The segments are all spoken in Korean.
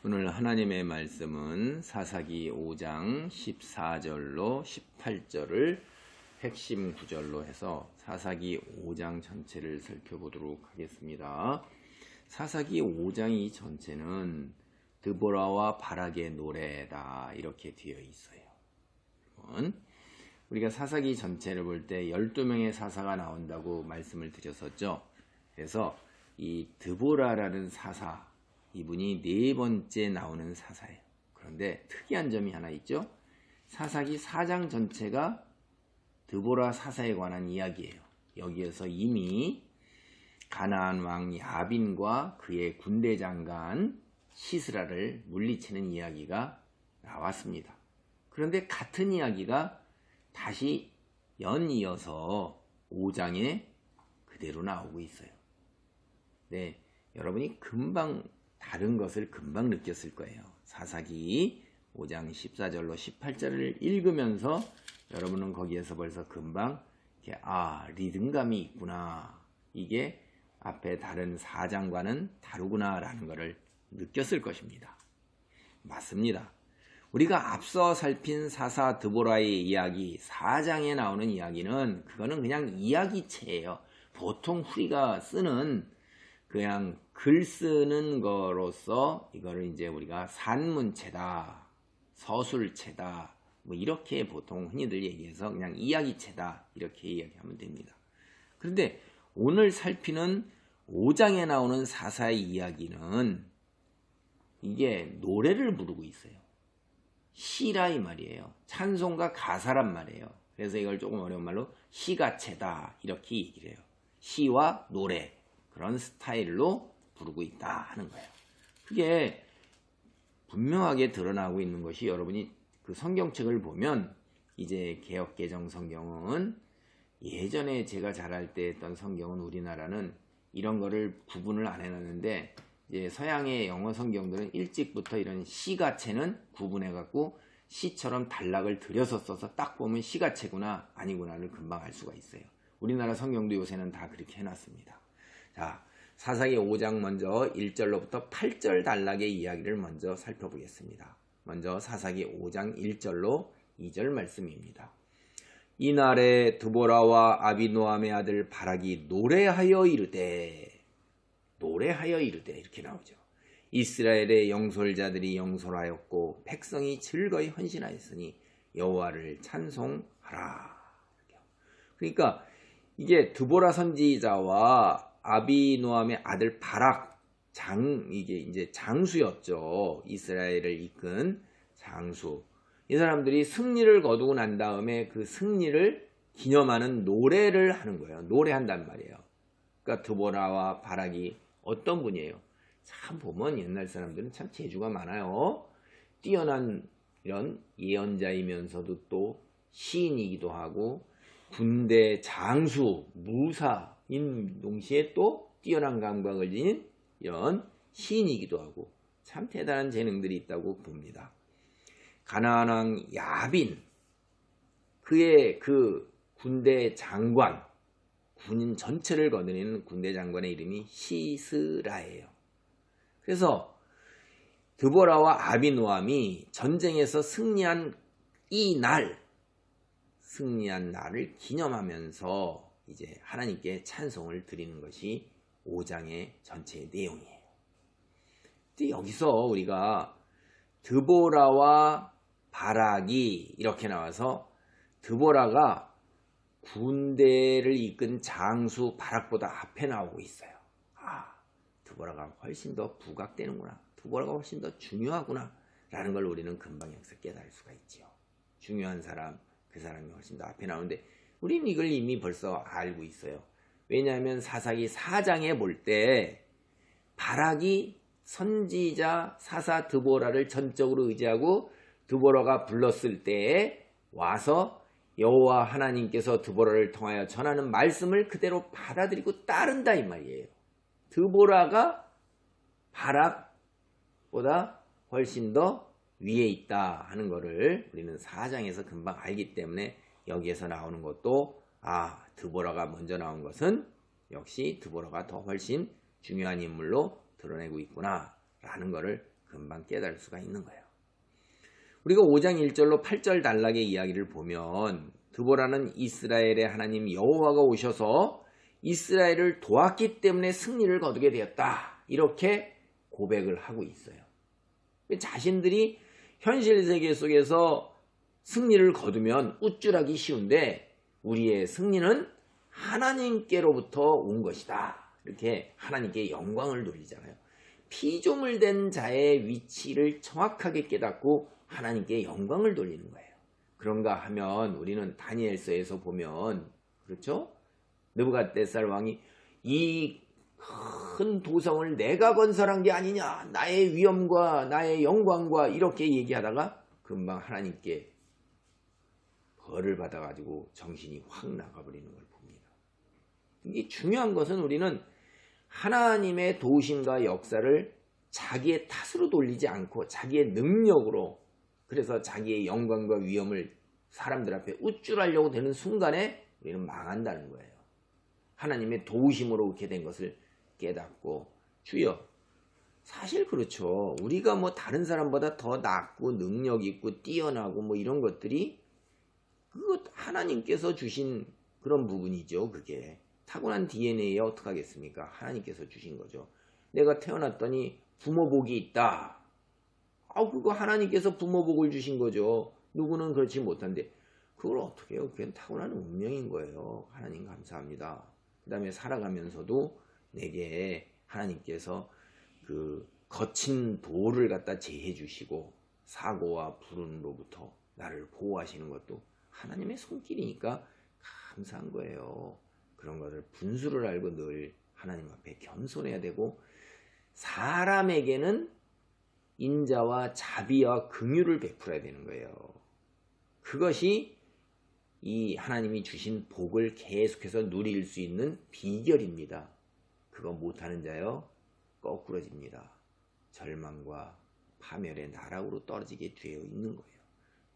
오늘 하나님의 말씀은 사사기 5장 14절로 18절을 핵심 구절로 해서 사사기 5장 전체를 살펴보도록 하겠습니다. 사사기 5장 이 전체는 드보라와 바락의 노래다 이렇게 되어 있어요. 우리가 사사기 전체를 볼 때 12명의 사사가 나온다고 말씀을 드렸었죠. 그래서 이 드보라라는 사사, 이분이 네 번째 나오는 사사예요. 그런데 특이한 점이 하나 있죠. 사사기 4장 전체가 드보라 사사에 관한 이야기예요. 여기에서 이미 가나안 왕 야빈과 그의 군대 장관 시스라를 물리치는 이야기가 나왔습니다. 그런데 같은 이야기가 다시 연이어서 5장에 그대로 나오고 있어요. 네, 여러분이 금방 다른 것을 금방 느꼈을 거예요. 사사기 5장 14절로 18절을 읽으면서 여러분은 거기에서 벌써 금방 이렇게 리듬감이 있구나. 이게 앞에 다른 4장과는 다르구나 라는 것을 느꼈을 것입니다. 맞습니다. 우리가 앞서 살핀 사사 드보라의 이야기 4장에 나오는 이야기는 그거는 그냥 이야기체예요. 보통 우리가 쓰는 그냥 글 쓰는 거로서 이거를 이제 우리가 산문체다, 서술체다, 뭐 이렇게 보통 흔히들 얘기해서 그냥 이야기체다 이렇게 이야기하면 됩니다. 그런데 오늘 살피는 5장에 나오는 사사의 이야기는 이게 노래를 부르고 있어요. 시라 이 말이에요. 찬송가 가사란 말이에요. 그래서 이걸 조금 어려운 말로 시가체다 이렇게 얘기를 해요. 시와 노래 그런 스타일로 부르고 있다 하는 거예요. 그게 분명하게 드러나고 있는 것이 여러분이 그 성경책을 보면 이제 개역개정 성경은 예전에 제가 자랄 때 했던 성경은 우리나라는 이런 거를 구분을 안 해놨는데 이제 서양의 영어 성경들은 일찍부터 이런 시가체는 구분해갖고 시처럼 단락을 들여서 써서 딱 보면 시가체구나 아니구나를 금방 알 수가 있어요. 우리나라 성경도 요새는 다 그렇게 해놨습니다. 자, 사사기 5장 먼저 1절로부터 8절 단락의 이야기를 먼저 살펴보겠습니다. 먼저 사사기 5장 1절로 2절 말씀입니다. 이날에 드보라와 아비노함의 아들 바락이 노래하여 이르되 이렇게 나오죠. 이스라엘의 영솔자들이 영솔하였고 백성이 즐거이 헌신하였으니 여호와를 찬송하라. 그러니까 이게 드보라 선지자와 아비노함의 아들 바락 이게 이제 장수였죠. 이스라엘을 이끈 장수. 이 사람들이 승리를 거두고 난 다음에 그 승리를 기념하는 노래를 하는 거예요. 노래한단 말이에요. 그러니까 드보라와 바락이 어떤 분이에요? 참 보면 옛날 사람들은 참 재주가 많아요. 뛰어난 이런 예언자이면서도 또 시인이기도 하고 군대 장수, 무사인 동시에 또 뛰어난 감각을 지닌 이런 시인이기도 하고 참 대단한 재능들이 있다고 봅니다. 가나안 왕 야빈, 그의 그 군대 장관, 군인 전체를 거느리는 군대 장관의 이름이 시스라예요. 그래서 드보라와 아비노함이 전쟁에서 승리한 승리한 날을 기념하면서 이제 하나님께 찬송을 드리는 것이 5장의 전체의 내용이에요. 근데 여기서 우리가 드보라와 바락이 이렇게 나와서 드보라가 군대를 이끈 장수 바락보다 앞에 나오고 있어요. 드보라가 훨씬 더 부각되는구나. 드보라가 훨씬 더 중요하구나. 라는 걸 우리는 금방 여기서 깨달을 수가 있죠. 중요한 사람, 그 사람이 훨씬 더 앞에 나오는데 우리는 이걸 이미 벌써 알고 있어요. 왜냐하면 사사기 4장에 볼 때 바락이 선지자 사사 드보라를 전적으로 의지하고 드보라가 불렀을 때에 와서 여호와 하나님께서 드보라를 통하여 전하는 말씀을 그대로 받아들이고 따른다 이 말이에요. 드보라가 바락보다 훨씬 더 위에 있다 하는 것을 우리는 4장에서 금방 알기 때문에 여기에서 나오는 것도 드보라가 먼저 나온 것은 역시 드보라가 더 훨씬 중요한 인물로 드러내고 있구나 라는 것을 금방 깨달을 수가 있는 거예요. 우리가 5장 1절로 8절 단락의 이야기를 보면 드보라는 이스라엘의 하나님 여호와가 오셔서 이스라엘을 도왔기 때문에 승리를 거두게 되었다. 이렇게 고백을 하고 있어요. 자신들이 현실 세계 속에서 승리를 거두면 우쭐하기 쉬운데 우리의 승리는 하나님께로부터 온 것이다. 이렇게 하나님께 영광을 돌리잖아요. 피조물 된 자의 위치를 정확하게 깨닫고 하나님께 영광을 돌리는 거예요. 그런가 하면 우리는 다니엘서에서 보면 그렇죠? 느부갓네살 왕이 이 큰 도성을 내가 건설한 게 아니냐, 나의 위엄과 나의 영광과 이렇게 얘기하다가 금방 하나님께 벌을 받아가지고 정신이 확 나가버리는 걸 봅니다. 이게 중요한 것은 우리는 하나님의 도우심과 역사를 자기의 탓으로 돌리지 않고 자기의 능력으로, 그래서 자기의 영광과 위엄을 사람들 앞에 우쭐하려고 되는 순간에 우리는 망한다는 거예요. 하나님의 도우심으로 그렇게 된 것을 깨닫고, 주여, 사실 그렇죠. 우리가 뭐 다른 사람보다 더 낫고 능력 있고 뛰어나고 뭐 이런 것들이 그것 하나님께서 주신 그런 부분이죠. 그게 타고난 DNA에 어떻게 하겠습니까? 하나님께서 주신 거죠. 내가 태어났더니 부모복이 있다. 그거 하나님께서 부모복을 주신 거죠. 누구는 그렇지 못한데 그걸 어떻게 해요? 그게 타고난 운명인 거예요. 하나님 감사합니다. 그 다음에 살아가면서도 내게 하나님께서 그 거친 돌을 갖다 제해 주시고 사고와 불운으로부터 나를 보호하시는 것도 하나님의 손길이니까 감사한 거예요. 그런 것을 분수를 알고 늘 하나님 앞에 겸손해야 되고, 사람에게는 인자와 자비와 긍휼을 베풀어야 되는 거예요. 그것이 이 하나님이 주신 복을 계속해서 누릴 수 있는 비결입니다. 그거 못하는 자요 거꾸러집니다. 절망과 파멸의 나락으로 떨어지게 되어 있는 거예요.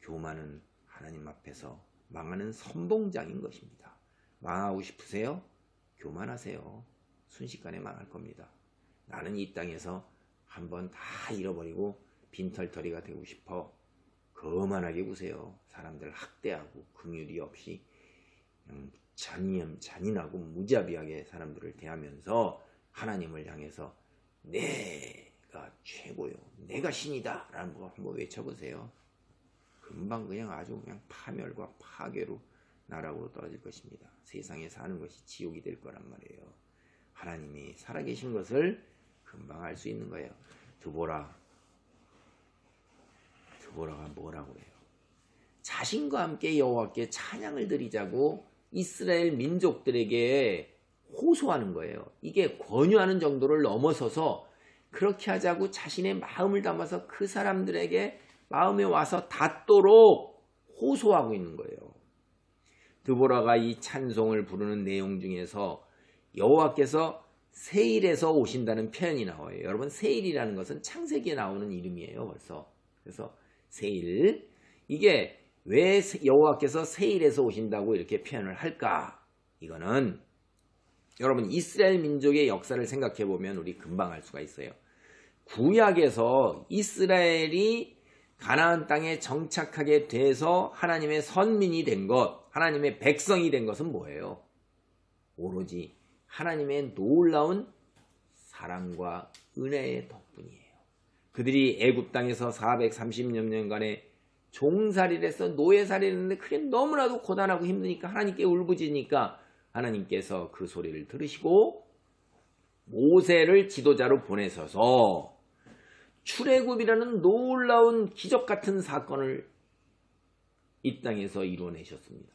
교만은 하나님 앞에서 망하는 선봉장인 것입니다. 망하고 싶으세요? 교만하세요. 순식간에 망할 겁니다. 나는 이 땅에서 한번 다 잃어버리고 빈털터리가 되고 싶어. 거만하게 구세요. 사람들 학대하고 긍휼이 없이 잔인하고 무자비하게 사람들을 대하면서 하나님을 향해서 내가 최고요, 내가 신이다 라는 거 한번 외쳐보세요. 금방 그냥 아주 그냥 파멸과 파괴로 나락으로 떨어질 것입니다. 세상에 사는 것이 지옥이 될 거란 말이에요. 하나님이 살아계신 것을 금방 알 수 있는 거예요. 드보라가 뭐라고 해요? 자신과 함께 여호와께 찬양을 드리자고 이스라엘 민족들에게 호소하는 거예요. 이게 권유하는 정도를 넘어서서 그렇게 하자고 자신의 마음을 담아서 그 사람들에게 마음에 와서 닿도록 호소하고 있는 거예요. 드보라가 이 찬송을 부르는 내용 중에서 여호와께서 세일에서 오신다는 표현이 나와요. 여러분, 세일이라는 것은 창세기에 나오는 이름이에요. 벌써. 그래서 세일, 이게 왜 여호와께서 세일에서 오신다고 이렇게 표현을 할까? 이거는 여러분 이스라엘 민족의 역사를 생각해 보면 우리 금방 알 수가 있어요. 구약에서 이스라엘이 가나안 땅에 정착하게 돼서 하나님의 선민이 된 것, 하나님의 백성이 된 것은 뭐예요? 오로지 하나님의 놀라운 사랑과 은혜의 덕분이에요. 그들이 애굽 땅에서 430여 년간의 종살이를 해서 노예살이를 했는데 그게 너무나도 고단하고 힘드니까 하나님께 울부짖으니까 하나님께서 그 소리를 들으시고 모세를 지도자로 보내셔서 출애굽이라는 놀라운 기적 같은 사건을 이 땅에서 이뤄내셨습니다.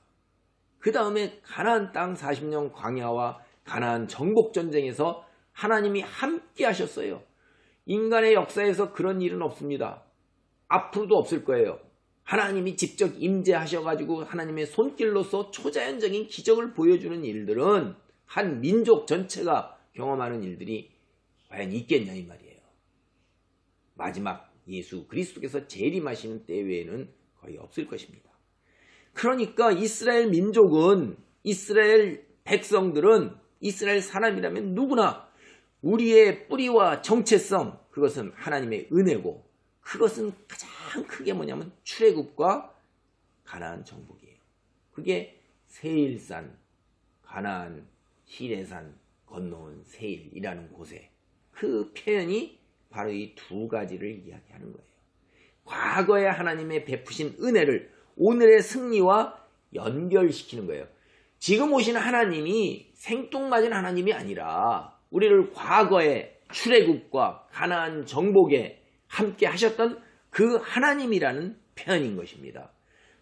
그 다음에 가나안 땅 40년 광야와 가나안 정복 전쟁에서 하나님이 함께 하셨어요. 인간의 역사에서 그런 일은 없습니다. 앞으로도 없을 거예요. 하나님이 직접 임재하셔가지고 하나님의 손길로서 초자연적인 기적을 보여주는 일들은 한 민족 전체가 경험하는 일들이 과연 있겠냐 이 말이에요. 마지막 예수 그리스도께서 재림하시는 때 외에는 거의 없을 것입니다. 그러니까 이스라엘 민족은, 이스라엘 백성들은, 이스라엘 사람이라면 누구나 우리의 뿌리와 정체성, 그것은 하나님의 은혜고, 그것은 가장 크게 뭐냐면 출애굽과 가나안 정복이에요. 그게 세일산, 가나안, 시내산 건너온 세일이라는 곳에 그 표현이 바로 이 두 가지를 이야기하는 거예요. 과거에 하나님의 베푸신 은혜를 오늘의 승리와 연결시키는 거예요. 지금 오신 하나님이 생뚱맞은 하나님이 아니라 우리를 과거에 출애굽과 가나안 정복에 함께 하셨던 그 하나님이라는 표현인 것입니다.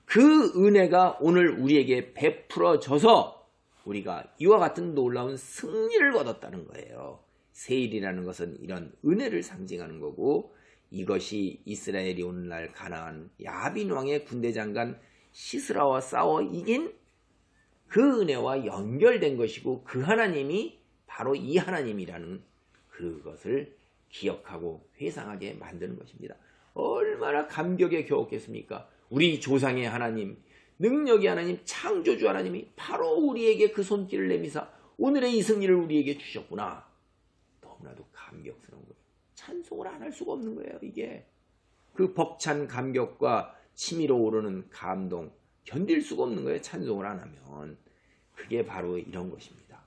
그 은혜가 오늘 우리에게 베풀어져서 우리가 이와 같은 놀라운 승리를 거뒀다는 거예요. 세일이라는 것은 이런 은혜를 상징하는 거고, 이것이 이스라엘이 오늘날 가나안 야빈 왕의 군대 장관 시스라와 싸워 이긴 그 은혜와 연결된 것이고, 그 하나님이 바로 이 하나님이라는 그것을 기억하고 회상하게 만드는 것입니다. 얼마나 감격에 겨웠겠습니까? 우리 조상의 하나님, 능력의 하나님, 창조주 하나님이 바로 우리에게 그 손길을 내미사 오늘의 이 승리를 우리에게 주셨구나. 너무나도 감격스러운 거예요. 찬송을 안 할 수가 없는 거예요. 이게 그 벅찬 감격과 치밀어 오르는 감동 견딜 수가 없는 거예요. 찬송을 안 하면. 그게 바로 이런 것입니다.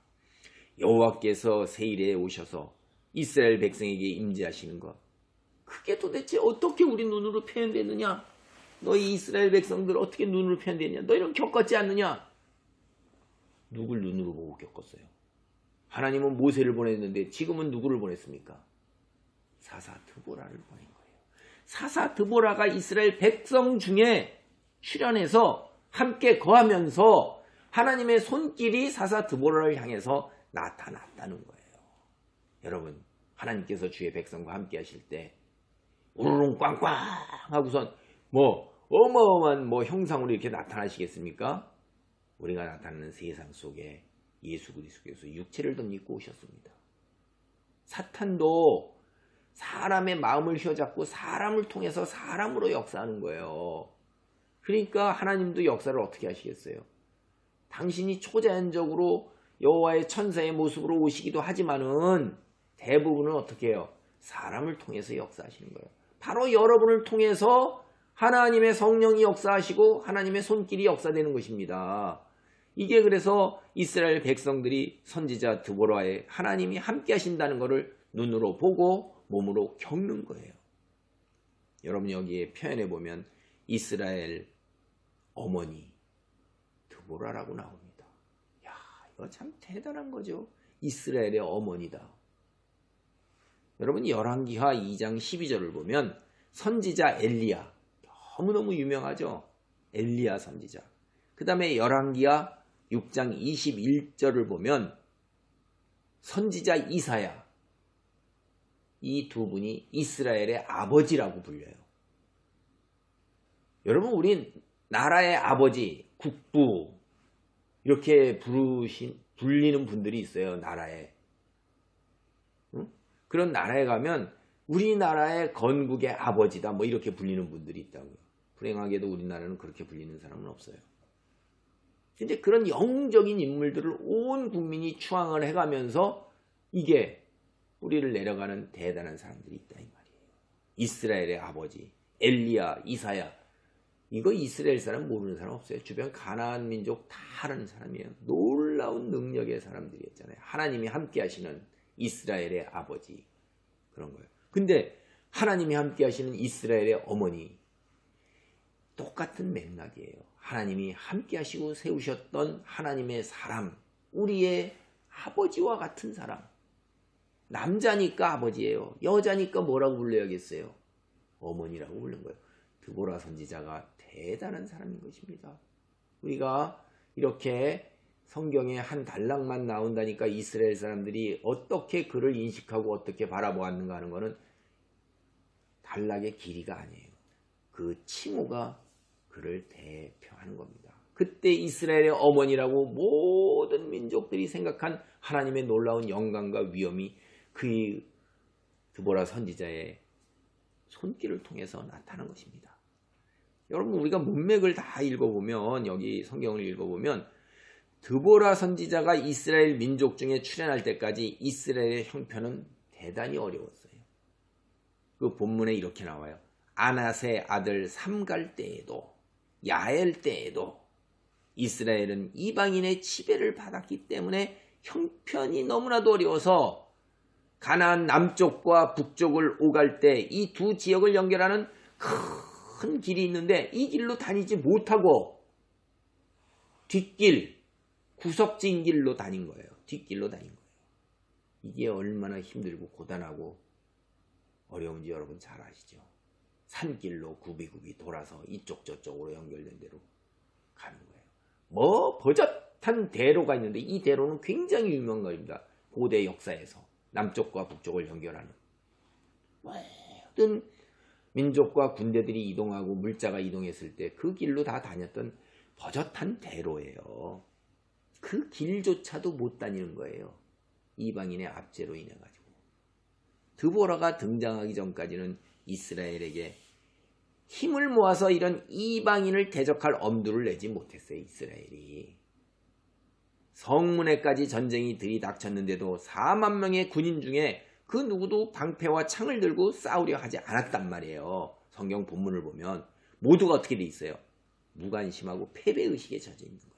여호와께서 세일에 오셔서 이스라엘 백성에게 임재하시는 것, 그게 도대체 어떻게 우리 눈으로 표현되느냐? 너희 이스라엘 백성들 어떻게 눈으로 표현되느냐? 너희는 겪었지 않느냐? 누굴 눈으로 보고 겪었어요? 하나님은 모세를 보냈는데 지금은 누구를 보냈습니까? 사사 드보라를 보낸 거예요. 사사 드보라가 이스라엘 백성 중에 출현해서 함께 거하면서 하나님의 손길이 사사 드보라를 향해서 나타났다는 거예요. 여러분, 하나님께서 주의 백성과 함께 하실 때 우르릉 꽝꽝 하고선 어마어마한 형상으로 이렇게 나타나시겠습니까? 우리가 나타나는 세상 속에 예수 그리스도께서 육체를 덧입고 오셨습니다. 사탄도 사람의 마음을 휘어잡고 사람을 통해서 사람으로 역사하는 거예요. 그러니까 하나님도 역사를 어떻게 하시겠어요? 당신이 초자연적으로 여호와의 천사의 모습으로 오시기도 하지만은 대부분은 어떻게 해요? 사람을 통해서 역사하시는 거예요. 바로 여러분을 통해서 하나님의 성령이 역사하시고 하나님의 손길이 역사되는 것입니다. 이게 그래서 이스라엘 백성들이 선지자 드보라의 하나님이 함께 하신다는 것을 눈으로 보고 몸으로 겪는 거예요. 여러분, 여기에 표현해 보면 이스라엘 어머니 드보라라고 나옵니다. 야, 이거 참 대단한 거죠. 이스라엘의 어머니다. 여러분, 열왕기하 2장 12절을 보면 선지자 엘리야, 너무너무 유명하죠. 엘리야 선지자. 그 다음에 열왕기하 6장 21절을 보면 선지자 이사야, 이 두 분이 이스라엘의 아버지라고 불려요. 여러분, 우리 나라의 아버지, 국부 이렇게 불리는 분들이 있어요. 나라에. 응? 그런 나라에 가면 우리나라의 건국의 아버지다 이렇게 불리는 분들이 있다고요. 불행하게도 우리나라는 그렇게 불리는 사람은 없어요. 근데 그런 영적인 인물들을 온 국민이 추앙을 해가면서 이게 우리를 내려가는 대단한 사람들이 있다 이 말이에요. 이스라엘의 아버지 엘리야, 이사야, 이거 이스라엘 사람 모르는 사람 없어요. 주변 가나안 민족 다 아는 사람이에요. 놀라운 능력의 사람들이었잖아요. 하나님이 함께 하시는 이스라엘의 아버지, 그런 거예요. 근데 하나님이 함께 하시는 이스라엘의 어머니, 똑같은 맥락이에요. 하나님이 함께 하시고 세우셨던 하나님의 사람, 우리의 아버지와 같은 사람. 남자니까 아버지예요. 여자니까 뭐라고 불러야겠어요? 어머니라고 부른 거예요. 드보라 선지자가 대단한 사람인 것입니다. 우리가 이렇게 성경에 한 단락만 나온다니까 이스라엘 사람들이 어떻게 그를 인식하고 어떻게 바라보았는가 하는 것은 단락의 길이가 아니에요. 그 칭호가 그를 대표하는 겁니다. 그때 이스라엘의 어머니라고 모든 민족들이 생각한 하나님의 놀라운 영광과 위엄이 그 드보라 선지자의 손길을 통해서 나타난 것입니다. 여러분, 우리가 문맥을 다 읽어보면, 여기 성경을 읽어보면 드보라 선지자가 이스라엘 민족 중에 출현할 때까지 이스라엘의 형편은 대단히 어려웠어요. 그 본문에 이렇게 나와요. 아낫의 아들 삼갈 때에도 야엘 때에도 이스라엘은 이방인의 지배를 받았기 때문에 형편이 너무나도 어려워서 가나안 남쪽과 북쪽을 오갈 때 이 두 지역을 연결하는 큰 길이 있는데 이 길로 다니지 못하고 뒷길, 구석진 길로 다닌 거예요. 뒷길로 다닌 거예요. 이게 얼마나 힘들고 고단하고 어려운지 여러분 잘 아시죠? 산길로 굽이굽이 돌아서 이쪽 저쪽으로 연결된 데로 가는 거예요. 뭐 버젓한 대로가 있는데 이 대로는 굉장히 유명한 겁니다. 고대 역사에서 남쪽과 북쪽을 연결하는 모든 민족과 군대들이 이동하고 물자가 이동했을 때 그 길로 다 다녔던 버젓한 대로예요. 그 길조차도 못 다니는 거예요. 이방인의 압제로 인해 가지고. 드보라가 등장하기 전까지는 이스라엘에게 힘을 모아서 이런 이방인을 대적할 엄두를 내지 못했어요. 이스라엘이. 성문에까지 전쟁이 들이닥쳤는데도 4만 명의 군인 중에 그 누구도 방패와 창을 들고 싸우려 하지 않았단 말이에요. 성경 본문을 보면 모두가 어떻게 돼 있어요? 무관심하고 패배의식에 젖어 있는 거예요.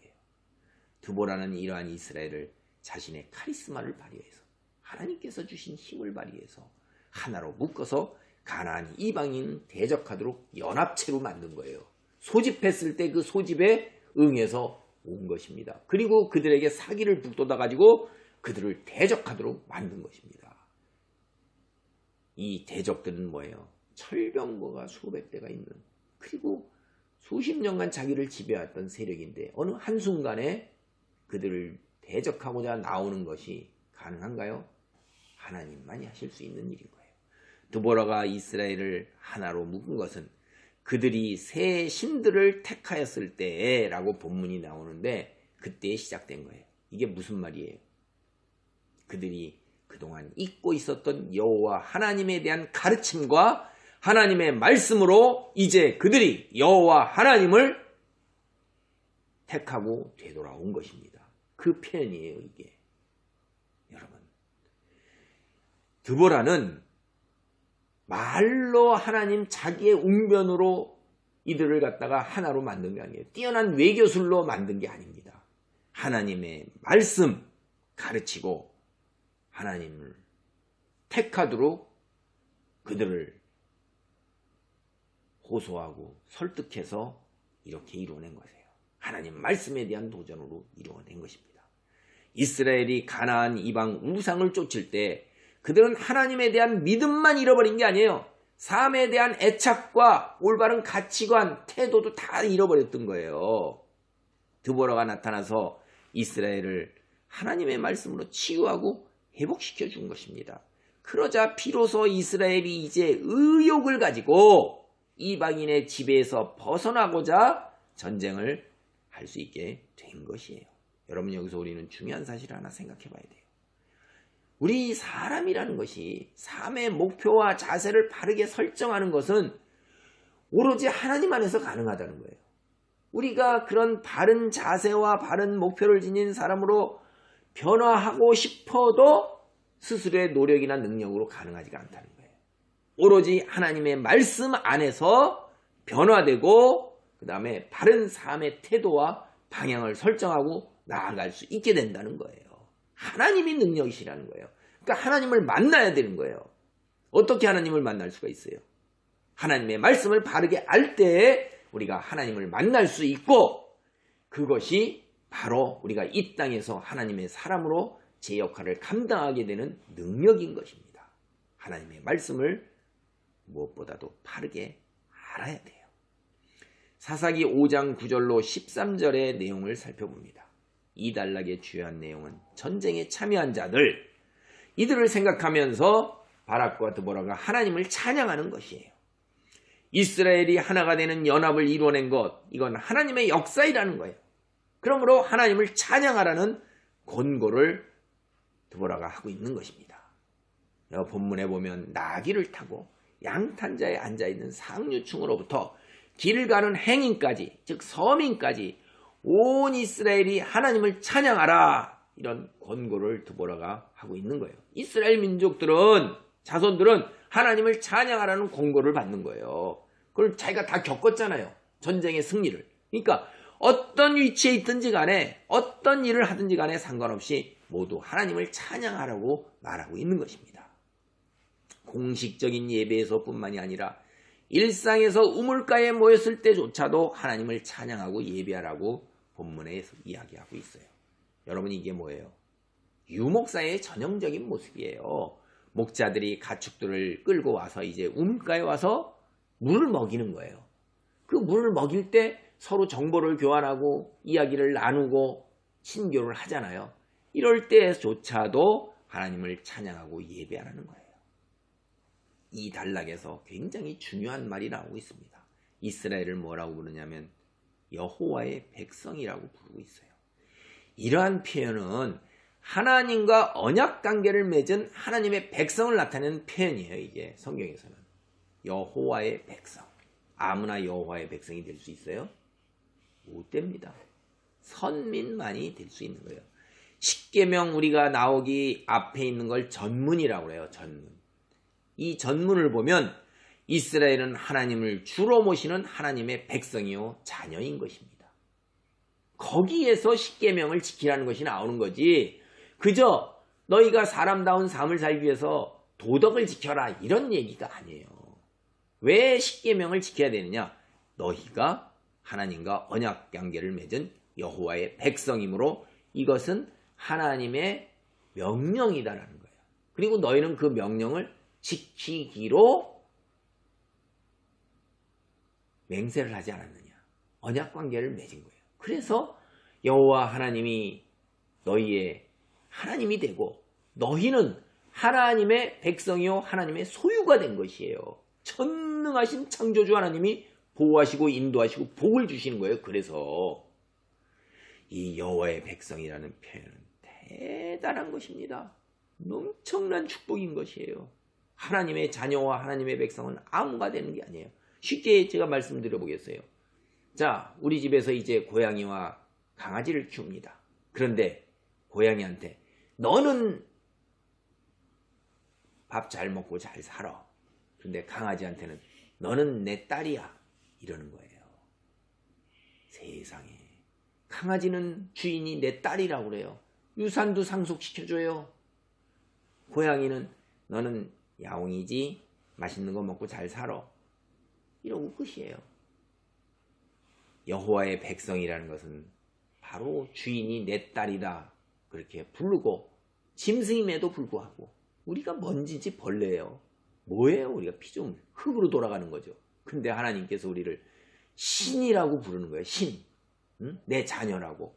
드보라는 이러한 이스라엘을 자신의 카리스마를 발휘해서 하나님께서 주신 힘을 발휘해서 하나로 묶어서 가나안 이방인 대적하도록 연합체로 만든 거예요. 소집했을 때 그 소집에 응해서 온 것입니다. 그리고 그들에게 사기를 북돋아 가지고 그들을 대적하도록 만든 것입니다. 이 대적들은 뭐예요? 철병거가 수백 대가 있는, 그리고 수십 년간 자기를 지배했던 세력인데 어느 한순간에 그들을 대적하고자 나오는 것이 가능한가요? 하나님만이 하실 수 있는 일인 거예요. 드보라가 이스라엘을 하나로 묶은 것은 그들이 새 신들을 택하였을 때라고 본문이 나오는데 그때 시작된 거예요. 이게 무슨 말이에요? 그들이 그동안 잊고 있었던 여호와 하나님에 대한 가르침과 하나님의 말씀으로 이제 그들이 여호와 하나님을 택하고 되돌아온 것입니다. 그 표현이에요, 이게. 여러분, 드보라는 말로 하나님 자기의 웅변으로 이들을 갖다가 하나로 만든 게 아니에요. 뛰어난 외교술로 만든 게 아닙니다. 하나님의 말씀 가르치고 하나님을 택하도록 그들을 호소하고 설득해서 이렇게 이루어낸 거예요. 하나님 말씀에 대한 도전으로 이루어낸 것입니다. 이스라엘이 가나안 이방 우상을 쫓을 때 그들은 하나님에 대한 믿음만 잃어버린 게 아니에요. 삶에 대한 애착과 올바른 가치관, 태도도 다 잃어버렸던 거예요. 드보라가 나타나서 이스라엘을 하나님의 말씀으로 치유하고 회복시켜 준 것입니다. 그러자 비로소 이스라엘이 이제 의욕을 가지고 이방인의 지배에서 벗어나고자 전쟁을 할 수 있게 된 것이에요. 여러분, 여기서 우리는 중요한 사실을 하나 생각해 봐야 돼요. 우리 사람이라는 것이 삶의 목표와 자세를 바르게 설정하는 것은 오로지 하나님 안에서 가능하다는 거예요. 우리가 그런 바른 자세와 바른 목표를 지닌 사람으로 변화하고 싶어도 스스로의 노력이나 능력으로 가능하지가 않다는 거예요. 오로지 하나님의 말씀 안에서 변화되고 그 다음에 바른 삶의 태도와 방향을 설정하고 나아갈 수 있게 된다는 거예요. 하나님이 능력이시라는 거예요. 그러니까 하나님을 만나야 되는 거예요. 어떻게 하나님을 만날 수가 있어요? 하나님의 말씀을 바르게 알 때에 우리가 하나님을 만날 수 있고, 그것이 바로 우리가 이 땅에서 하나님의 사람으로 제 역할을 감당하게 되는 능력인 것입니다. 하나님의 말씀을 무엇보다도 바르게 알아야 돼요. 사사기 5장 9절로 13절의 내용을 살펴봅니다. 이 단락의 주요한 내용은 전쟁에 참여한 자들, 이들을 생각하면서 바락과 드보라가 하나님을 찬양하는 것이에요. 이스라엘이 하나가 되는 연합을 이루어낸 것, 이건 하나님의 역사이라는 거예요. 그러므로 하나님을 찬양하라는 권고를 드보라가 하고 있는 것입니다. 본문에 보면 나귀를 타고 양탄자에 앉아있는 상류층으로부터 길 가는 행인까지, 즉 서민까지 온 이스라엘이 하나님을 찬양하라, 이런 권고를 드보라가 하고 있는 거예요. 이스라엘 민족들은, 자손들은 하나님을 찬양하라는 권고를 받는 거예요. 그걸 자기가 다 겪었잖아요. 전쟁의 승리를. 그러니까 어떤 위치에 있든지 간에, 어떤 일을 하든지 간에 상관없이 모두 하나님을 찬양하라고 말하고 있는 것입니다. 공식적인 예배에서뿐만이 아니라 일상에서 우물가에 모였을 때조차도 하나님을 찬양하고 예배하라고 본문에서 이야기하고 있어요. 여러분, 이게 뭐예요? 유목사의 전형적인 모습이에요. 목자들이 가축들을 끌고 와서 이제 우물가에 와서 물을 먹이는 거예요. 그 물을 먹일 때 서로 정보를 교환하고 이야기를 나누고 친교를 하잖아요. 이럴 때조차도 하나님을 찬양하고 예배하라는 거예요. 이 단락에서 굉장히 중요한 말이 나오고 있습니다. 이스라엘을 뭐라고 부르냐면 여호와의 백성이라고 부르고 있어요. 이러한 표현은 하나님과 언약 관계를 맺은 하나님의 백성을 나타내는 표현이에요. 이게 성경에서는 여호와의 백성. 아무나 여호와의 백성이 될 수 있어요? 못 됩니다. 선민만이 될 수 있는 거예요. 십계명 우리가 나오기 앞에 있는 걸 전문이라고 해요. 전문. 이 전문을 보면 이스라엘은 하나님을 주로 모시는 하나님의 백성이요 자녀인 것입니다. 거기에서 십계명을 지키라는 것이 나오는 거지, 그저 너희가 사람다운 삶을 살기 위해서 도덕을 지켜라, 이런 얘기가 아니에요. 왜 십계명을 지켜야 되느냐? 너희가 하나님과 언약 관계를 맺은 여호와의 백성이므로 이것은 하나님의 명령이다라는 거예요. 그리고 너희는 그 명령을 지키기로 맹세를 하지 않았느냐? 언약 관계를 맺은 거예요. 그래서 여호와 하나님이 너희의 하나님이 되고 너희는 하나님의 백성이요 하나님의 소유가 된 것이에요. 전능하신 창조주 하나님이 보호하시고 인도하시고 복을 주시는 거예요. 그래서 이 여호와의 백성이라는 표현은 대단한 것입니다. 엄청난 축복인 것이에요. 하나님의 자녀와 하나님의 백성은 아무가 되는 게 아니에요. 쉽게 제가 말씀드려 보겠어요. 자, 우리 집에서 이제 고양이와 강아지를 키웁니다. 그런데 고양이한테 너는 밥 잘 먹고 잘 살아. 그런데 강아지한테는 너는 내 딸이야, 이러는 거예요. 세상에, 강아지는 주인이 내 딸이라고 그래요. 유산도 상속시켜줘요. 고양이는 너는 야옹이지, 맛있는 거 먹고 잘 살아, 이러고 끝이에요. 여호와의 백성이라는 것은 바로 주인이 내 딸이다 그렇게 부르고 짐승임에도 불구하고 우리가 먼지지 벌레예요. 뭐예요? 우리가 피좀 흙으로 돌아가는 거죠. 근데 하나님께서 우리를 신이라고 부르는 거예요. 신. 응? 내 자녀라고.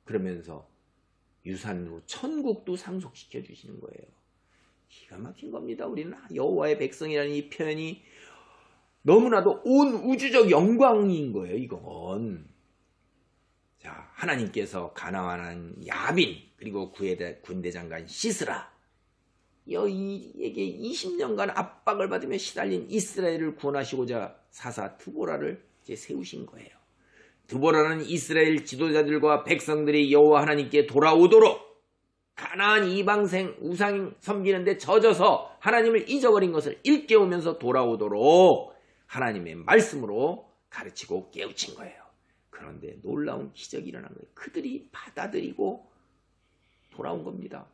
그러면서 유산으로 천국도 상속시켜 주시는 거예요. 기가 막힌 겁니다. 우리는 여호와의 백성이라는 이 표현이 너무나도 온 우주적 영광인 거예요. 이건. 자, 하나님께서 가나안 야빈 그리고 군대장관 시스라 여기에게 20년간 압박을 받으며 시달린 이스라엘을 구원하시고자 사사 드보라를 이제 세우신 거예요. 드보라는 이스라엘 지도자들과 백성들이 여호와 하나님께 돌아오도록 가나안 이방생 우상 섬기는데 젖어서 하나님을 잊어버린 것을 일깨우면서 돌아오도록 하나님의 말씀으로 가르치고 깨우친 거예요. 그런데 놀라운 기적이 일어난 거예요. 그들이 받아들이고 돌아온 겁니다.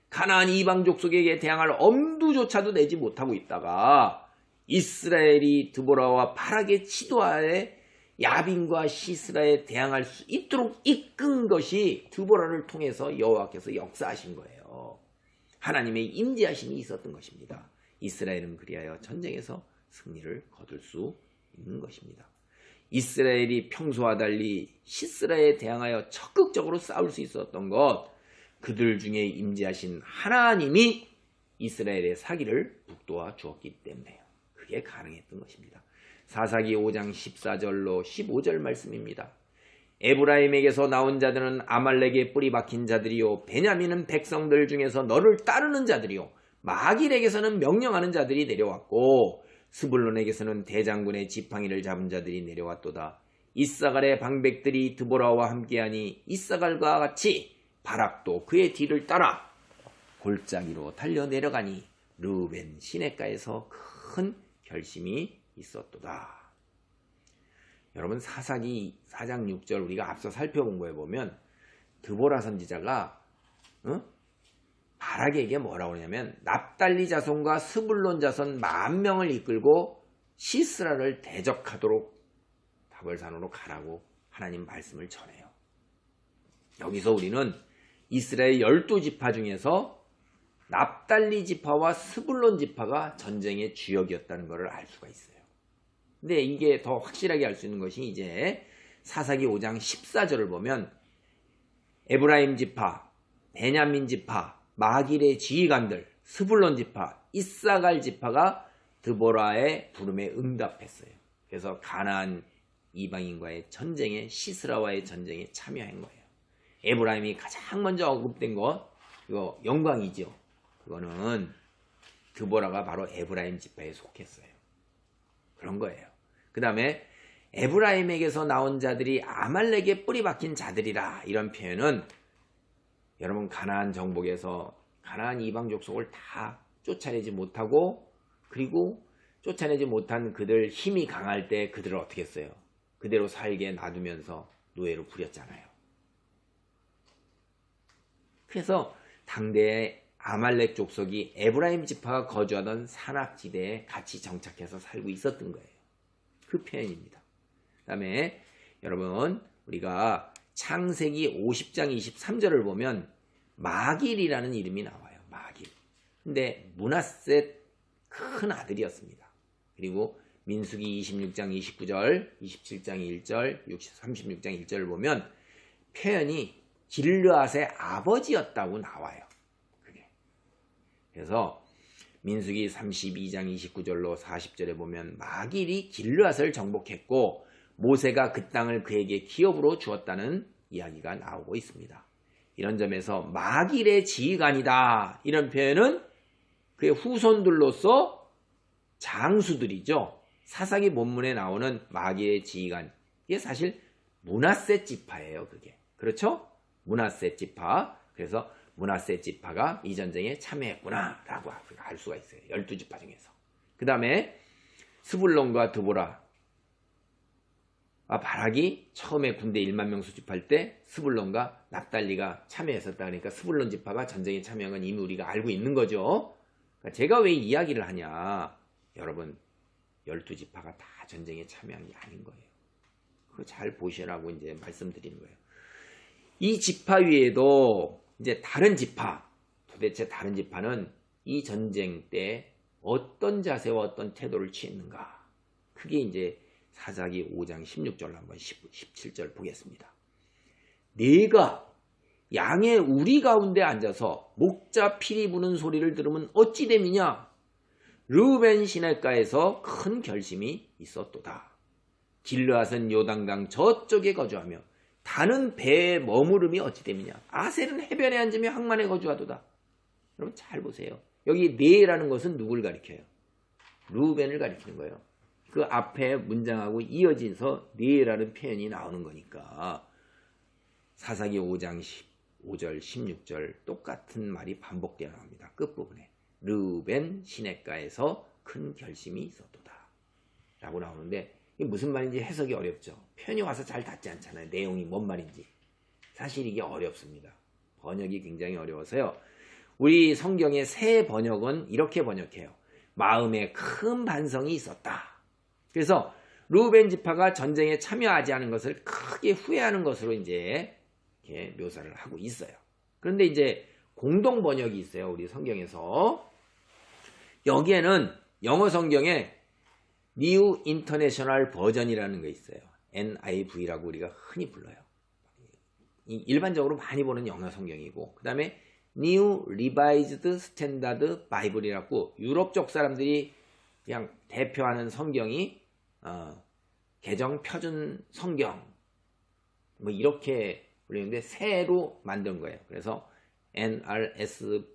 가나안 이방 족속에게 대항할 엄두조차도 내지 못하고 있다가 이스라엘이 드보라와 바락의 지도하에 야빈과 시스라에 대항할 수 있도록 이끈 것이 드보라를 통해서 여호와께서 역사하신 거예요. 하나님의 임재하심이 있었던 것입니다. 이스라엘은 그리하여 전쟁에서 승리를 거둘 수 있는 것입니다. 이스라엘이 평소와 달리 시스라에 대항하여 적극적으로 싸울 수 있었던 것, 그들 중에 임재하신 하나님이 이스라엘의 사기를 북돋아 주었기 때문에요. 그게 가능했던 것입니다. 사사기 5장 14절로 15절 말씀입니다. 에브라임에게서 나온 자들은 아말렉의 뿌리 박힌 자들이요 베냐민은 백성들 중에서 너를 따르는 자들이요 마길에게서는 명령하는 자들이 내려왔고 스불론에게서는 대장군의 지팡이를 잡은 자들이 내려왔도다. 이사갈의 방백들이 드보라와 함께하니 이사갈과 같이 바락도 그의 뒤를 따라 골짜기로 달려 내려가니 르우벤 시냇가에서 큰 결심이 있었도다. 여러분 사사기 4장 6절 우리가 앞서 살펴본 거에 보면 드보라 선지자가 바락에게 뭐라고 하냐면 납달리 자손과 스불론 자손 10,000명을 이끌고 시스라를 대적하도록 다볼산으로 가라고 하나님 말씀을 전해요. 여기서 우리는 이스라엘 12지파 중에서 납달리 지파와 스불론 지파가 전쟁의 주역이었다는 것을 알 수가 있어요. 근데 이게 더 확실하게 알 수 있는 것이 이제 사사기 5장 14절을 보면 에브라임 지파, 베냐민 지파, 마길의 지휘관들, 스불론 지파, 이사갈 지파가 드보라의 부름에 응답했어요. 그래서 가나안 이방인과의 전쟁에 시스라와의 전쟁에 참여한 거예요. 에브라임이 가장 먼저 언급된 거 이거 영광이죠. 그거는 드보라가 바로 에브라임 지파에 속했어요. 그런 거예요. 그 다음에 에브라임에게서 나온 자들이 아말렉에 뿌리 박힌 자들이라 이런 표현은 여러분 가나안 정복에서 가나안 이방 족속을 다 쫓아내지 못하고 그리고 쫓아내지 못한 그들 힘이 강할 때 그들을 어떻게 했어요? 그대로 살게 놔두면서 노예로 부렸잖아요. 그래서 당대의 아말렉 족속이 에브라임 지파가 거주하던 산악지대에 같이 정착해서 살고 있었던 거예요. 그 표현입니다. 그 다음에 여러분 우리가 창세기 50장 23절을 보면 마길이라는 이름이 나와요. 마길. 근데 므낫셋 큰 아들이었습니다. 그리고 민수기 26장 29절, 27장 1절, 36장 1절을 보면 표현이 길르앗의 아버지였다고 나와요. 그게. 그래서 민수기 32장 29절로 40절에 보면 마길이 길르앗을 정복했고 모세가 그 땅을 그에게 기업으로 주었다는 이야기가 나오고 있습니다. 이런 점에서 마길의 지휘관이다. 이런 표현은 그의 후손들로서 장수들이죠. 사사기 본문에 나오는 마길의 지휘관. 이게 사실 므낫셋 지파예요. 그게. 그렇죠? 므낫셋 지파. 그래서 므낫셋 지파가 이 전쟁에 참여했구나 라고 알 수가 있어요. 12지파 중에서. 그 다음에 스불론과 드보라 바락이 처음에 군대 10,000명 소집할 때 스불론과 납달리가 참여했었다. 그러니까 스불론 지파가 전쟁에 참여한 건 이미 우리가 알고 있는 거죠. 그러니까 제가 왜 이야기를 하냐. 여러분 12지파가 다 전쟁에 참여한 게 아닌 거예요. 그거 잘 보시라고 이제 말씀드리는 거예요. 이 지파 위에도 이제 다른 지파, 도대체 다른 지파는 이 전쟁 때 어떤 자세와 어떤 태도를 취했는가. 그게 이제 사사기 5장 16절 한번 17절 보겠습니다. 내가 양의 우리 가운데 앉아서 목자 피리 부는 소리를 들으면 어찌 됨이냐. 르우벤 시냇가에서 큰 결심이 있었도다. 길르앗은 요단강 저쪽에 거주하며 다는 배에 머무름이 어찌 됨이냐. 아셀은 해변에 앉으며 항만에 거주하도다. 여러분 잘 보세요. 여기 네라는 것은 누굴 가리켜요? 르우벤을 가리키는 거예요. 그 앞에 문장하고 이어져서 네라는 표현이 나오는 거니까 사사기 5장 15절 16절 똑같은 말이 반복되어 나옵니다. 끝부분에 르우벤 시냇가에서 큰 결심이 있었도다 라고 나오는데 이게 무슨 말인지 해석이 어렵죠. 표현이 와서 잘 닿지 않잖아요. 내용이 뭔 말인지. 사실 이게 어렵습니다. 번역이 굉장히 어려워서요. 우리 성경의 새 번역은 이렇게 번역해요. 마음에 큰 반성이 있었다. 그래서 르우벤 지파가 전쟁에 참여하지 않은 것을 크게 후회하는 것으로 이제 이렇게 묘사를 하고 있어요. 그런데 이제 공동 번역이 있어요. 우리 성경에서. 여기에는 영어 성경에 New International Version이라는 게 있어요. NIV라고 우리가 흔히 불러요. 일반적으로 많이 보는 영어 성경이고 그 다음에 New Revised Standard Bible이라고 유럽 쪽 사람들이 그냥 대표하는 성경이 개정 표준 성경 뭐 이렇게 불리는데 새로 만든 거예요. 그래서 NRS라고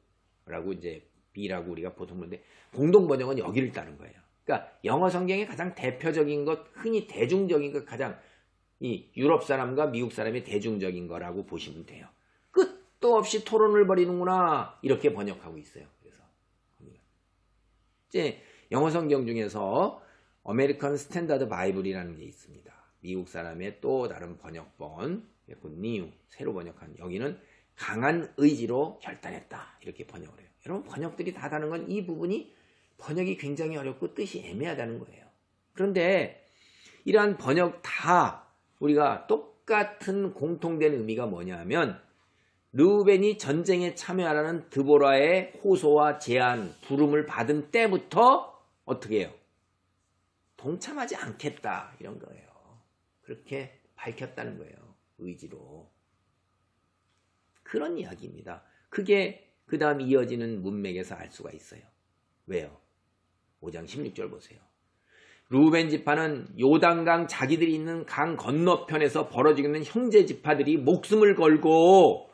이제 B라고 우리가 보통 부르는데 공동 번역은 여기를 따는 거예요. 그러니까 영어 성경의 가장 대표적인 것, 흔히 대중적인 것, 가장 이 유럽 사람과 미국 사람이 대중적인 거라고 보시면 돼요. 끝도 없이 토론을 벌이는구나 이렇게 번역하고 있어요. 그래서 이제 영어 성경 중에서 아메리칸 스탠다드 바이블이라는 게 있습니다. 미국 사람의 또 다른 번역본, new 새로 번역한 여기는 강한 의지로 결단했다 이렇게 번역을 해요. 여러분 번역들이 다 다른 건 이 부분이 번역이 굉장히 어렵고 뜻이 애매하다는 거예요. 그런데 이러한 번역 다 우리가 똑같은 공통된 의미가 뭐냐 하면 르우벤이 전쟁에 참여하라는 드보라의 호소와 제안, 부름을 받은 때부터 어떻게 해요? 동참하지 않겠다 이런 거예요. 그렇게 밝혔다는 거예요. 의지로. 그런 이야기입니다. 그게 그 다음 이어지는 문맥에서 알 수가 있어요. 왜요? 5장 16절 보세요. 르우벤 지파는 요단강 자기들이 있는 강 건너편에서 벌어지고 있는 형제 지파들이 목숨을 걸고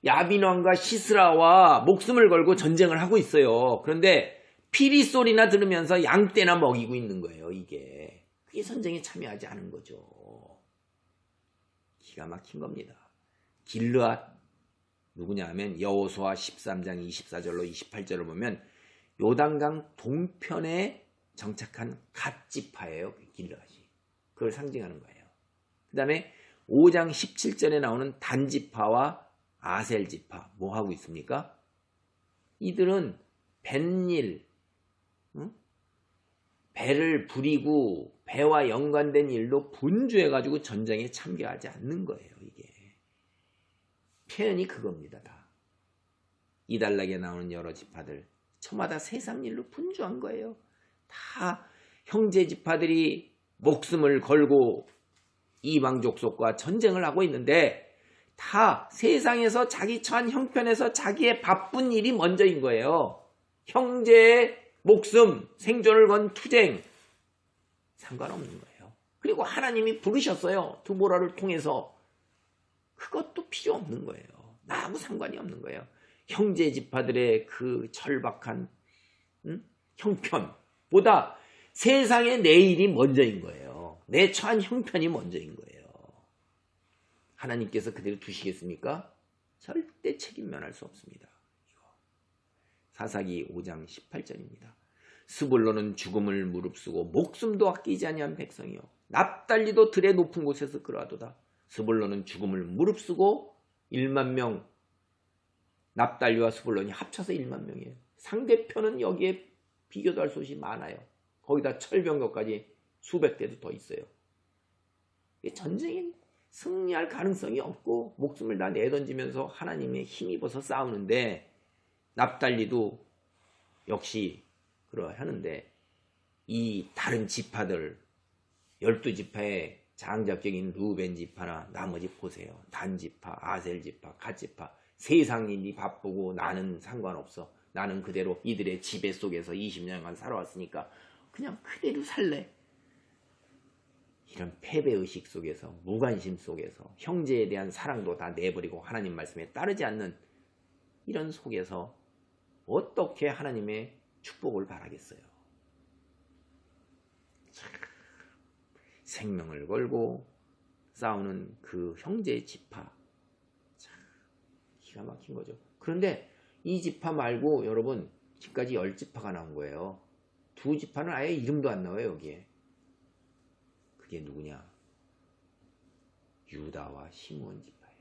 야빈 왕과 시스라와 목숨을 걸고 전쟁을 하고 있어요. 그런데 피리 소리나 들으면서 양떼나 먹이고 있는 거예요. 그게 전쟁에 참여하지 않은 거죠. 기가 막힌 겁니다. 길르앗 누구냐 하면 여호수아 13장 24절로 28절을 보면 요단강 동편에 정착한 갓 지파예요. 길르앗이. 그걸 상징하는 거예요. 그 다음에 5장 17절에 나오는 단 지파와 아셀 지파 뭐 하고 있습니까? 이들은 뱃일, 배를 부리고 배와 연관된 일로 분주해가지고 전쟁에 참여하지 않는 거예요. 이게 표현이 그겁니다. 다 이달락에 나오는 여러 지파들 저마다 세상 일로 분주한 거예요. 다 형제 지파들이 목숨을 걸고 이방 족속과 전쟁을 하고 있는데 다 세상에서 자기 처한 형편에서 자기의 바쁜 일이 먼저인 거예요. 형제의 목숨, 생존을 건 투쟁 상관없는 거예요. 그리고 하나님이 부르셨어요. 드보라를 통해서. 그것도 필요 없는 거예요. 나하고 상관이 없는 거예요. 형제 지파들의 그 절박한 형편보다 세상의 내 일이 먼저인 거예요. 내 처한 형편이 먼저인 거예요. 하나님께서 그대로 두시겠습니까? 절대 책임 면할 수 없습니다. 사사기 5장 18절입니다. 스불론은 죽음을 무릅쓰고 목숨도 아끼지 아니한 백성이요 납달리도 들의 높은 곳에서 그러하도다. 스불론은 죽음을 무릅쓰고 1만 명, 납달리와 스불론이 합쳐서 1만 명이에요. 상대편은 여기에 비교도 할 수 없이 많아요. 거기다 철병거까지 수백 대도 더 있어요. 전쟁에 승리할 가능성이 없고 목숨을 다 내던지면서 하나님의 힘입어서 싸우는데 납달리도 역시 그러하는데 이 다른 지파들 12지파의 장작적인 르우벤 지파나 나머지 보세요. 단 지파, 아셀 지파, 갓 지파 세상 일이 바쁘고 나는 상관없어. 나는 그대로 이들의 지배 속에서 20년간 살아왔으니까 그냥 그대로 살래. 이런 패배의식 속에서 무관심 속에서 형제에 대한 사랑도 다 내버리고 하나님 말씀에 따르지 않는 이런 속에서 어떻게 하나님의 축복을 바라겠어요. 생명을 걸고 싸우는 그 형제의 지파 기가 막힌 거죠. 그런데 이 지파 말고 여러분 지금까지 10지파가 나온 거예요. 2지파는 아예 이름도 안 나와요. 여기에. 그게 누구냐? 유다와 시므온 지파예요.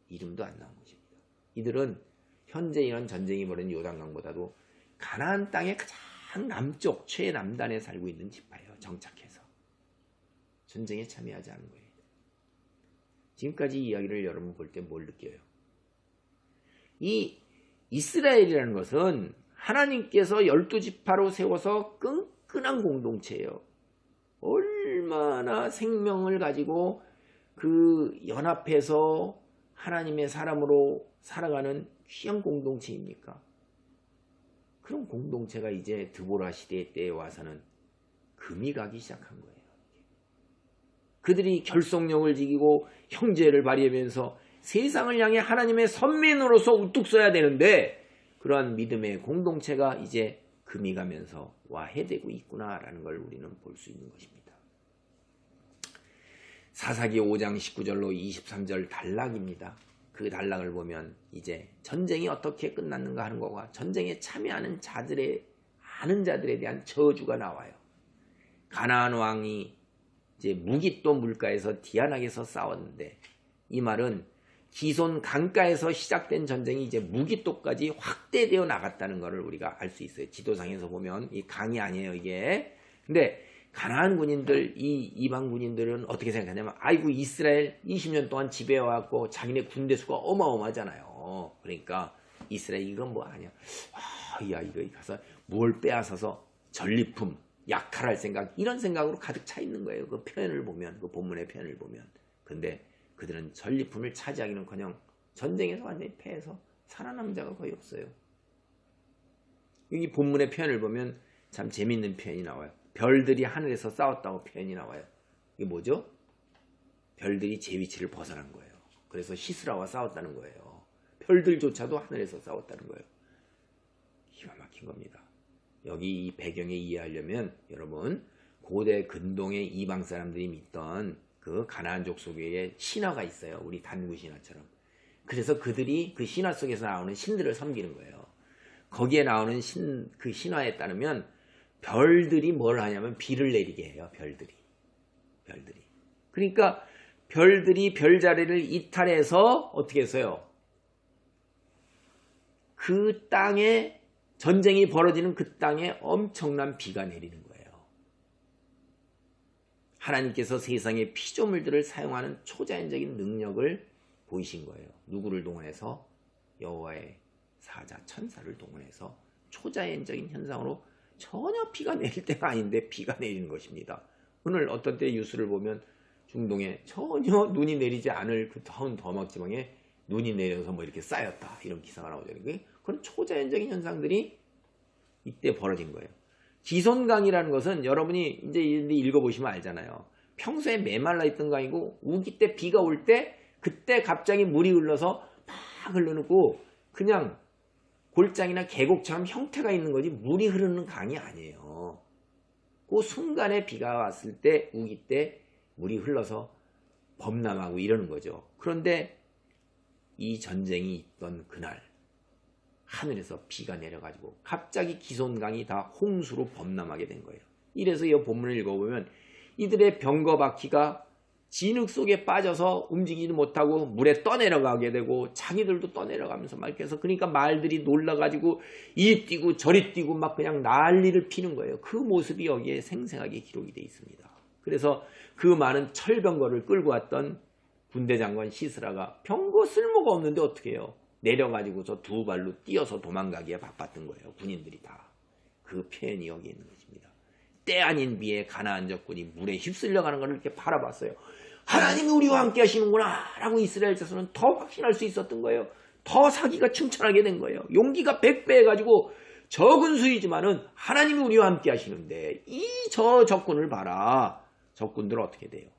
이름도 안 나온 것입니다. 이들은 현재 이런 전쟁이 벌어진 요단강보다도 가나안 땅의 가장 남쪽 최남단에 살고 있는 지파예요. 정착해서. 전쟁에 참여하지 않은 거예요. 지금까지 이 이야기를 여러분 볼 때 뭘 느껴요? 이 이스라엘이라는 것은 하나님께서 12지파로 세워서 끈끈한 공동체예요. 얼마나 생명을 가지고 그 연합해서 하나님의 사람으로 살아가는 귀한 공동체입니까? 그런 공동체가 이제 드보라 시대 때에 와서는 금이 가기 시작한 거예요. 그들이 결속력을 지키고 형제를 발휘하면서 세상을 향해 하나님의 선민으로서 우뚝 서야 되는데 그러한 믿음의 공동체가 이제 금이 가면서 와해되고 있구나라는 걸 우리는 볼 수 있는 것입니다. 사사기 5장 19절로 23절 단락입니다. 그 단락을 보면 이제 전쟁이 어떻게 끝났는가 하는 것과 전쟁에 참여하는 아는 자들에 대한 저주가 나와요. 가나안 왕이 이제 무깃도 물가에서 디아낙에서 싸웠는데, 이 말은 기손 강가에서 시작된 전쟁이 이제 무깃도까지 확대되어 나갔다는 것을 우리가 알 수 있어요. 지도상에서 보면 이 강이 아니에요, 이게. 근데 가나안 군인들, 이 이방 군인들은 어떻게 생각하냐면, 아이고 이스라엘 20년 동안 지배해왔고 자기네 군대 수가 어마어마하잖아요. 그러니까 이스라엘 이건 뭐 아니야. 야 이거 가서 뭘 빼앗아서 전리품 약탈할 생각, 이런 생각으로 가득 차 있는 거예요. 그 표현을 보면, 그 본문의 표현을 보면. 근데 그들은 전리품을 차지하기는커녕 전쟁에서 완전히 패해서 살아남은 자가 거의 없어요. 여기 본문의 표현을 보면 참 재밌는 표현이 나와요. 별들이 하늘에서 싸웠다고 표현이 나와요. 이게 뭐죠? 별들이 제 위치를 벗어난 거예요. 그래서 시스라와 싸웠다는 거예요. 별들조차도 하늘에서 싸웠다는 거예요. 기가 막힌 겁니다. 여기 이 배경에 이해하려면 여러분, 고대 근동의 이방 사람들이 믿던 그 가나안족 속에 신화가 있어요. 우리 단구 신화처럼. 그래서 그들이 그 신화 속에서 나오는 신들을 섬기는 거예요. 거기에 나오는 그 신화에 따르면 별들이 뭘 하냐면 비를 내리게 해요. 별들이. 그러니까 별들이 별자리를 이탈해서 어떻게 했어요? 그 땅에, 전쟁이 벌어지는 그 땅에 엄청난 비가 내리는 거예요. 하나님께서 세상의 피조물들을 사용하는 초자연적인 능력을 보이신 거예요. 누구를 동원해서? 여호와의 사자 천사를 동원해서 초자연적인 현상으로 전혀 비가 내릴 때가 아닌데 비가 내리는 것입니다. 오늘 어떤 때 뉴스를 보면 중동에 전혀 눈이 내리지 않을 그 더운 더막지방에 눈이 내려서 뭐 이렇게 쌓였다, 이런 기사가 나오잖아요. 그건 초자연적인 현상들이 이때 벌어진 거예요. 기손강이라는 것은 여러분이 이제 읽어보시면 알잖아요. 평소에 메말라 있던 강이고 우기 때 비가 올 때 그때 갑자기 물이 흘러서 막 흘러놓고 그냥 골장이나 계곡처럼 형태가 있는 거지 물이 흐르는 강이 아니에요. 그 순간에 비가 왔을 때 우기 때 물이 흘러서 범람하고 이러는 거죠. 그런데 이 전쟁이 있던 그날 하늘에서 비가 내려가지고 갑자기 기손강이 다 홍수로 범람하게 된 거예요. 이래서 이 본문을 읽어보면 이들의 병거 바퀴가 진흙 속에 빠져서 움직이지 못하고 물에 떠내려가게 되고 자기들도 떠내려가면서 막 이렇게 해서, 그러니까 말들이 놀라가지고 이리 뛰고 저리 뛰고 막 그냥 난리를 피는 거예요. 그 모습이 여기에 생생하게 기록이 되어 있습니다. 그래서 그 많은 철병거를 끌고 왔던 군대 장관 시스라가 병거 쓸모가 없는데 어떻게 해요? 내려가지고서 두 발로 뛰어서 도망가기에 바빴던 거예요. 군인들이 다. 그 표현이 여기 있는 것입니다. 때 아닌 비에 가나안 적군이 물에 휩쓸려가는 것을 이렇게 바라봤어요. 하나님이 우리와 함께 하시는구나 라고 이스라엘 자손은 더 확신할 수 있었던 거예요. 더 사기가 충천하게 된 거예요. 용기가 100배 해가지고 적은 수이지만은 하나님이 우리와 함께 하시는데 저 적군을 봐라. 적군들은 어떻게 돼요?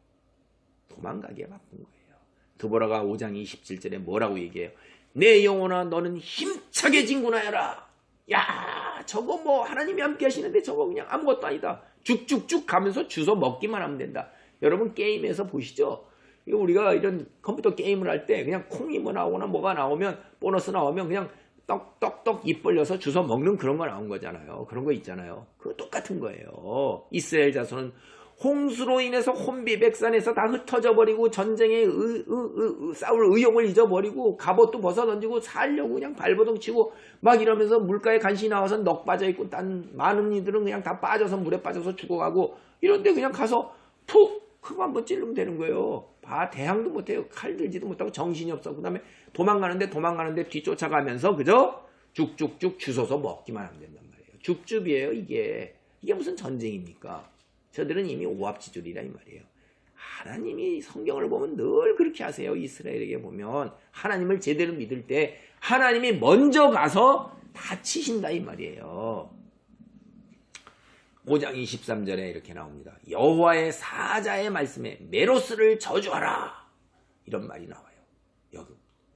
도망가기에 바쁜 거예요. 드보라가 5장 27절에 뭐라고 얘기해요? 내 영혼아 너는 힘차게 진군하여라. 야, 저거 뭐 하나님이 함께 하시는데 저거 그냥 아무것도 아니다. 쭉쭉쭉 가면서 주워 먹기만 하면 된다. 여러분 게임에서 보시죠. 우리가 이런 컴퓨터 게임을 할 때 그냥 콩이 뭐 나오거나 뭐가 나오면, 보너스 나오면 그냥 떡떡떡 입 벌려서 주워 먹는 그런 거 나온 거잖아요. 그런 거 있잖아요. 그거 똑같은 거예요. 이스라엘 자손은 홍수로 인해서 혼비백산에서 다 흩어져 버리고 전쟁에 싸울 의욕을 잊어버리고 갑옷도 벗어던지고 살려고 그냥 발버둥 치고 막 이러면서 물가에 간신히 나와서 넋 빠져있고 딴 많은 이들은 그냥 다 빠져서 물에 빠져서 죽어가고 이런데 그냥 가서 푹 흙 한번 찌르면 되는 거예요. 대항도 못해요. 칼 들지도 못하고 정신이 없어. 그 다음에 도망가는데 뒤쫓아가면서 그저 쭉쭉쭉 주워서 먹기만 하면 된단 말이에요. 줍줍이에요 이게. 이게 무슨 전쟁입니까? 저들은 이미 오합지졸이라 이 말이에요. 하나님이 성경을 보면 늘 그렇게 하세요. 이스라엘에게 보면 하나님을 제대로 믿을 때 하나님이 먼저 가서 다 치신다 이 말이에요. 5장 23절에 이렇게 나옵니다. 여호와의 사자의 말씀에 메로스를 저주하라. 이런 말이 나와요.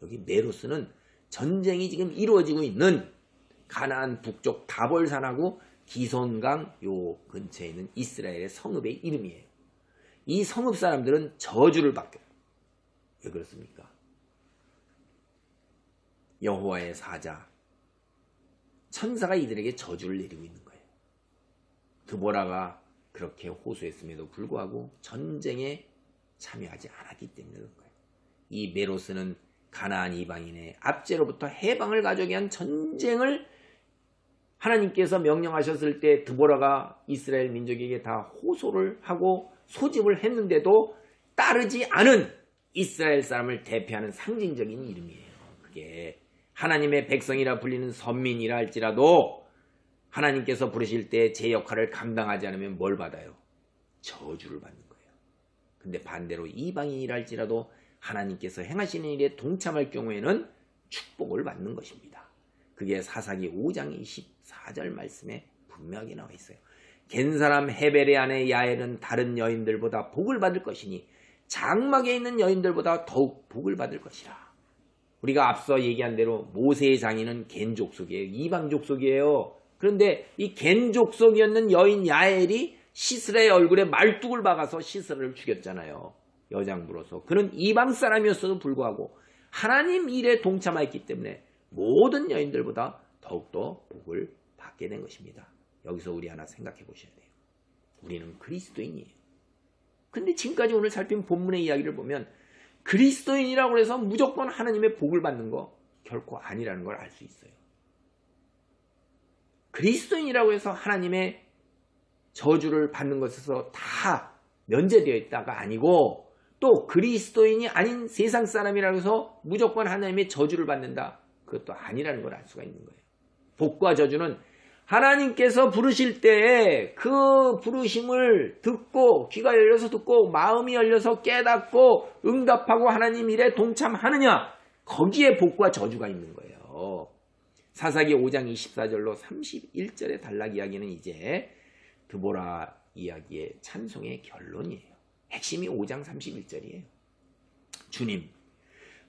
여기 메로스는 전쟁이 지금 이루어지고 있는 가나안 북쪽 다볼산하고 기손강 요 근처에 있는 이스라엘의 성읍의 이름이에요. 이 성읍 사람들은 저주를 받게. 왜 그렇습니까? 여호와의 사자, 천사가 이들에게 저주를 내리고 있는 거예요. 드보라가 그렇게 호소했음에도 불구하고 전쟁에 참여하지 않았기 때문에 그런 거예요. 이 메로스는 가나안 이방인의 압제로부터 해방을 가져오기 위한 전쟁을 하나님께서 명령하셨을 때 드보라가 이스라엘 민족에게 다 호소를 하고 소집을 했는데도 따르지 않은 이스라엘 사람을 대표하는 상징적인 이름이에요. 그게 하나님의 백성이라 불리는 선민이라 할지라도 하나님께서 부르실 때 제 역할을 감당하지 않으면 뭘 받아요? 저주를 받는 거예요. 근데 반대로 이방인이라 할지라도 하나님께서 행하시는 일에 동참할 경우에는 축복을 받는 것입니다. 그게 사사기 5장 24절 말씀에 분명하게 나와 있어요. 겐 사람 헤벨의 아내 야엘은 다른 여인들보다 복을 받을 것이니 장막에 있는 여인들보다 더욱 복을 받을 것이라. 우리가 앞서 얘기한 대로 모세의 장인은 겐 족속이에요. 이방 족속이에요. 그런데 이 겐 족속이었는 여인 야엘이 시스라의 얼굴에 말뚝을 박아서 시스라를 죽였잖아요. 여장부로서. 그는 이방 사람이었어도 불구하고 하나님 일에 동참했기 때문에 모든 여인들보다 더욱더 복을 받게 된 것입니다. 여기서 우리 하나 생각해 보셔야 돼요. 우리는 그리스도인이에요. 근데 지금까지 오늘 살핀 본문의 이야기를 보면 그리스도인이라고 해서 무조건 하나님의 복을 받는 거 결코 아니라는 걸 알 수 있어요. 그리스도인이라고 해서 하나님의 저주를 받는 것에서 다 면제되어 있다가 아니고 또 그리스도인이 아닌 세상 사람이라고 해서 무조건 하나님의 저주를 받는다. 그것도 아니라는 걸 알 수가 있는 거예요. 복과 저주는 하나님께서 부르실 때에 그 부르심을 듣고 귀가 열려서 듣고 마음이 열려서 깨닫고 응답하고 하나님 일에 동참하느냐, 거기에 복과 저주가 있는 거예요. 사사기 5장 24절로 31절의 단락 이야기는 이제 드보라 이야기의 찬송의 결론이에요. 핵심이 5장 31절이에요. 주님,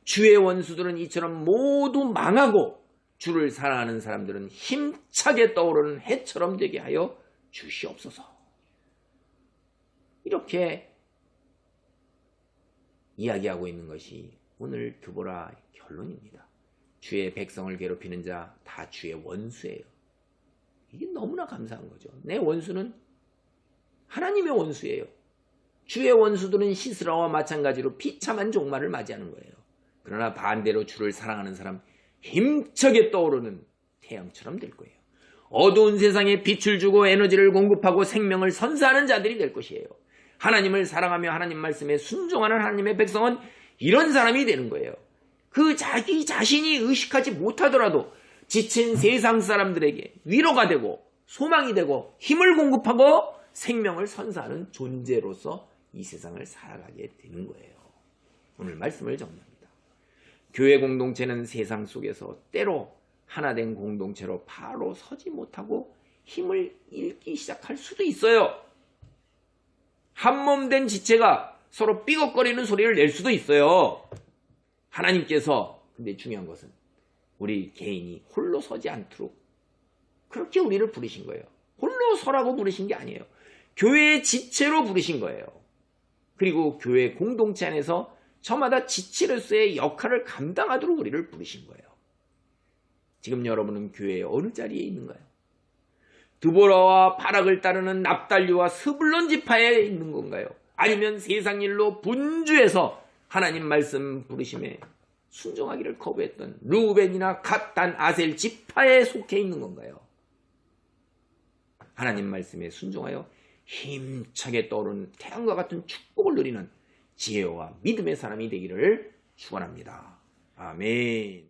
주의 원수들은 이처럼 모두 망하고 주를 사랑하는 사람들은 힘차게 떠오르는 해처럼 되게 하여 주시옵소서. 이렇게 이야기하고 있는 것이 오늘 드보라 결론입니다. 주의 백성을 괴롭히는 자 다 주의 원수예요. 이게 너무나 감사한 거죠. 내 원수는 하나님의 원수예요. 주의 원수들은 시스라와 마찬가지로 비참한 종말을 맞이하는 거예요. 그러나 반대로 주를 사랑하는 사람, 힘차게 떠오르는 태양처럼 될 거예요. 어두운 세상에 빛을 주고 에너지를 공급하고 생명을 선사하는 자들이 될 것이에요. 하나님을 사랑하며 하나님 말씀에 순종하는 하나님의 백성은 이런 사람이 되는 거예요. 그 자기 자신이 의식하지 못하더라도 지친 세상 사람들에게 위로가 되고 소망이 되고 힘을 공급하고 생명을 선사하는 존재로서 이 세상을 살아가게 되는 거예요. 오늘 말씀을 정리합니다. 교회 공동체는 세상 속에서 때로 하나된 공동체로 바로 서지 못하고 힘을 잃기 시작할 수도 있어요. 한몸된 지체가 서로 삐걱거리는 소리를 낼 수도 있어요. 하나님께서, 근데 중요한 것은 우리 개인이 홀로 서지 않도록 그렇게 우리를 부르신 거예요. 홀로 서라고 부르신 게 아니에요. 교회의 지체로 부르신 거예요. 그리고 교회 공동체 안에서 저마다 지체로서의 역할을 감당하도록 우리를 부르신 거예요. 지금 여러분은 교회의 어느 자리에 있는가요? 드보라와 바락을 따르는 납달리와 스불론 지파에 있는 건가요? 아니면 세상 일로 분주해서 하나님 말씀 부르심에 순종하기를 거부했던 루벤이나 갓, 단, 아셀 지파에 속해 있는 건가요? 하나님 말씀에 순종하여 힘차게 떠오르는 태양과 같은 축복을 누리는 지혜와 믿음의 사람이 되기를 축원합니다. 아멘.